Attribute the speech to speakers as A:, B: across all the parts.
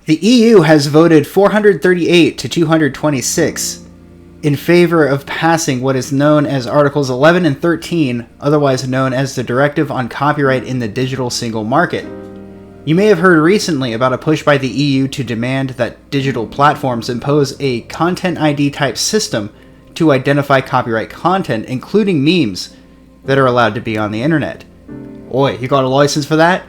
A: The EU has voted 438 to 226 in favor of passing what is known as Articles 11 and 13, otherwise known as the Directive on Copyright in the Digital Single Market. You may have heard recently about a push by the EU to demand that digital platforms impose a Content ID type system to identify copyright content, including memes, that are allowed to be on the internet. Oi, you got a license for that?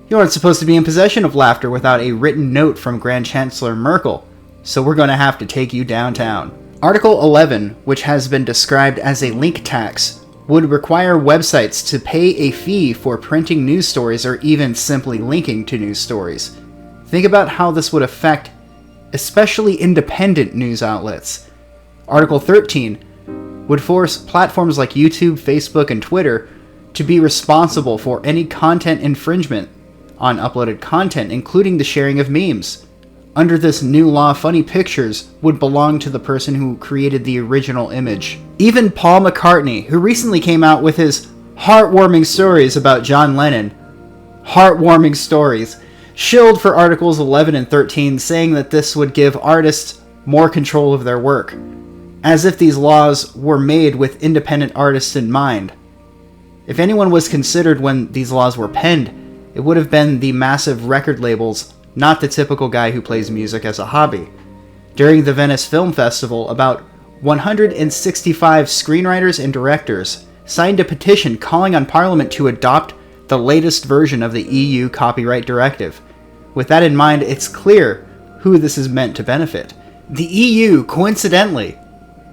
A: You aren't supposed to be in possession of laughter without a written note from Grand Chancellor Merkel, so we're going to have to take you downtown. Article 11, which has been described as a link tax, would require websites to pay a fee for printing news stories or even simply linking to news stories. Think about how this would affect especially independent news outlets. Article 13 would force platforms like YouTube, Facebook, and Twitter to be responsible for any content infringement on uploaded content, including the sharing of memes. Under this new law, funny pictures would belong to the person who created the original image. Even Paul McCartney, who recently came out with his heartwarming stories about John Lennon, heartwarming stories, shilled for Articles 11 and 13, saying that this would give artists more control of their work, as if these laws were made with independent artists in mind. If anyone was considered when these laws were penned, it would have been the massive record labels, not the typical guy who plays music as a hobby. During the Venice Film Festival, about 165 screenwriters and directors signed a petition calling on Parliament to adopt the latest version of the EU copyright directive. With that in mind, it's clear who this is meant to benefit. The EU, coincidentally,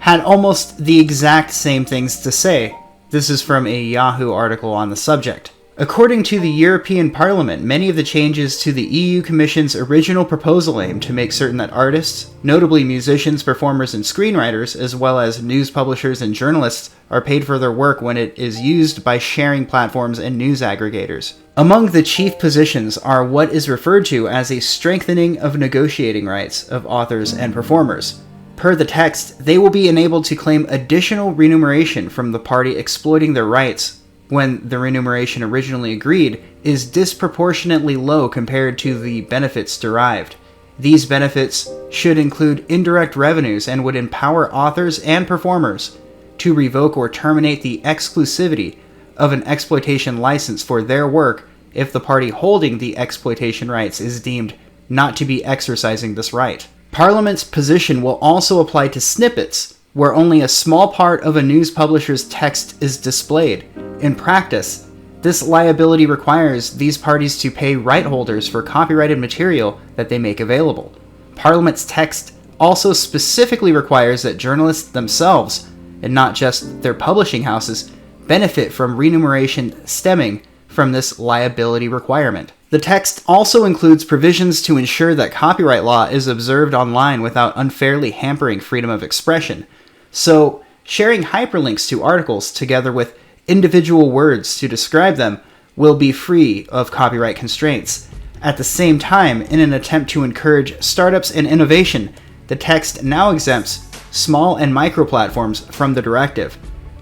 A: had almost the exact same things to say. This is from a Yahoo article on the subject. According to the European Parliament, many of the changes to the EU Commission's original proposal aim to make certain that artists, notably musicians, performers, and screenwriters, as well as news publishers and journalists, are paid for their work when it is used by sharing platforms and news aggregators. Among the chief positions are what is referred to as a strengthening of negotiating rights of authors and performers. Per the text, they will be enabled to claim additional remuneration from the party exploiting their rights when the remuneration originally agreed is disproportionately low compared to the benefits derived. These benefits should include indirect revenues and would empower authors and performers to revoke or terminate the exclusivity of an exploitation license for their work if the party holding the exploitation rights is deemed not to be exercising this right. Parliament's position will also apply to snippets, where only a small part of a news publisher's text is displayed. In practice, this liability requires these parties to pay right holders for copyrighted material that they make available. Parliament's text also specifically requires that journalists themselves, and not just their publishing houses, benefit from remuneration stemming from this liability requirement. The text also includes provisions to ensure that copyright law is observed online without unfairly hampering freedom of expression. So, sharing hyperlinks to articles together with individual words to describe them will be free of copyright constraints. At the same time, in an attempt to encourage startups and innovation, the text now exempts small and micro platforms from the directive.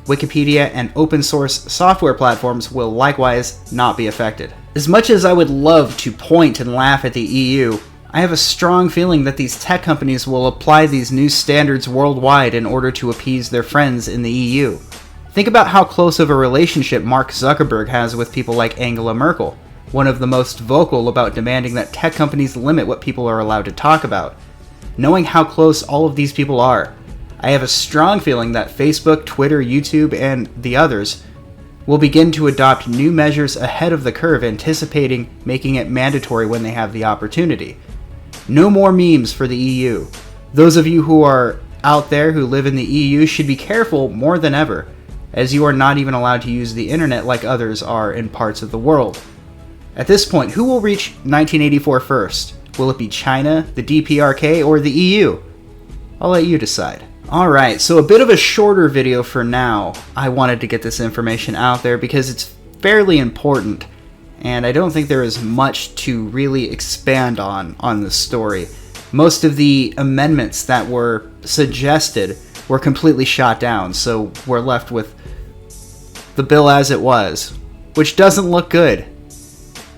A: Wikipedia and open source software platforms will likewise not be affected. As much as I would love to point and laugh at the EU, I have a strong feeling that these tech companies will apply these new standards worldwide in order to appease their friends in the EU. Think about how close of a relationship Mark Zuckerberg has with people like Angela Merkel, one of the most vocal about demanding that tech companies limit what people are allowed to talk about. Knowing how close all of these people are, I have a strong feeling that Facebook, Twitter, YouTube, and the others will begin to adopt new measures ahead of the curve, anticipating making it mandatory when they have the opportunity. No more memes for the EU. Those of you who are out there who live in the EU should be careful more than ever, as you are not even allowed to use the internet like others are in parts of the world. At this point, who will reach 1984 first? Will it be China, the DPRK, or the EU? I'll let you decide. Alright, so a bit of a shorter video for now. I wanted to get this information out there because it's fairly important, and I don't think there is much to really expand on this story. Most of the amendments that were suggested were completely shot down, so we're left with the bill as it was, which doesn't look good.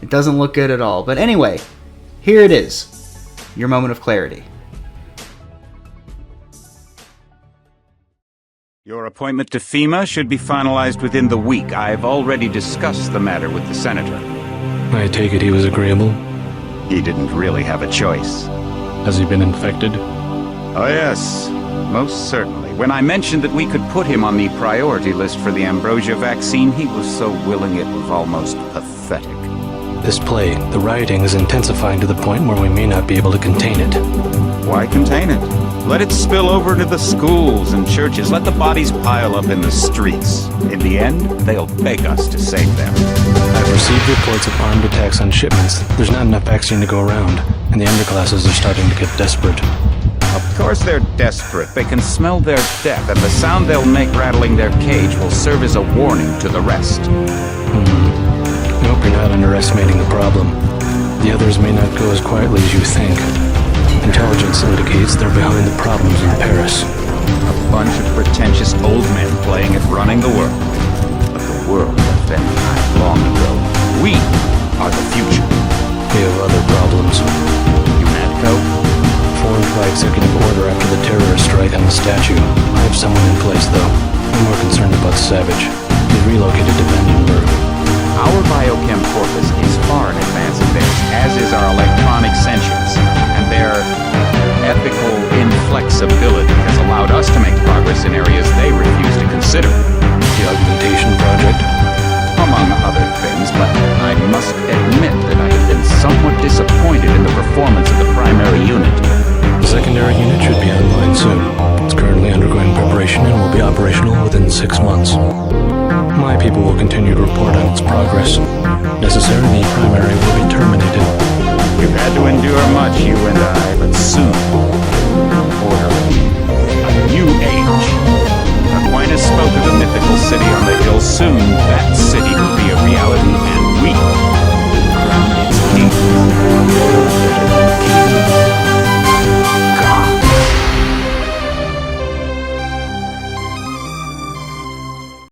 A: It doesn't look good at all. But anyway, here it is. your moment of clarity.
B: Your appointment to FEMA should be finalized within the week. I've already discussed the matter with the Senator.
C: I take it he was agreeable?
B: He didn't really have a choice.
C: Has he been infected?
B: Oh yes, most certainly. When I mentioned that we could put him on the priority list for the ambrosia vaccine, he was so willing it was almost pathetic.
C: This plague, the rioting is intensifying to the point where we may not be able to contain it.
B: Why contain it? Let it spill over to the schools and churches. Let the bodies pile up in the streets. In the end, they'll beg us to save them.
C: I've received reports of armed attacks on shipments. There's not enough vaccine to go around, and the underclasses are starting to get desperate.
B: Of course they're desperate. They can smell their death, and the sound they'll make rattling their cage will serve as a warning to the rest.
C: I hope you're not underestimating the problem. The others may not go as quietly as you think. Intelligence indicates they're behind the problems in Paris.
B: A bunch of pretentious old men playing at running the world. But the world left them behind long ago. We are the future.
C: We have other problems.
B: UNATCO?
C: Formed by executive order after the terrorist strike on the statue. I have someone in place, though. I'm more concerned about Savage. He's relocated to Vandenberg.
B: Our biochem corpus is far in advance of theirs, as is our electronic sentience. And their ethical inflexibility has allowed us to make progress in areas they refuse to consider.
C: The augmentation project?
B: Among other things, but I must admit that I have been somewhat disappointed in the performance of the primary unit.
C: The secondary unit should be online soon. It's currently undergoing preparation and will be operational within 6 months. My people will continue to report on its progress. Necessarily, the primary will be terminated.
B: We've had to endure much, you and I, but soon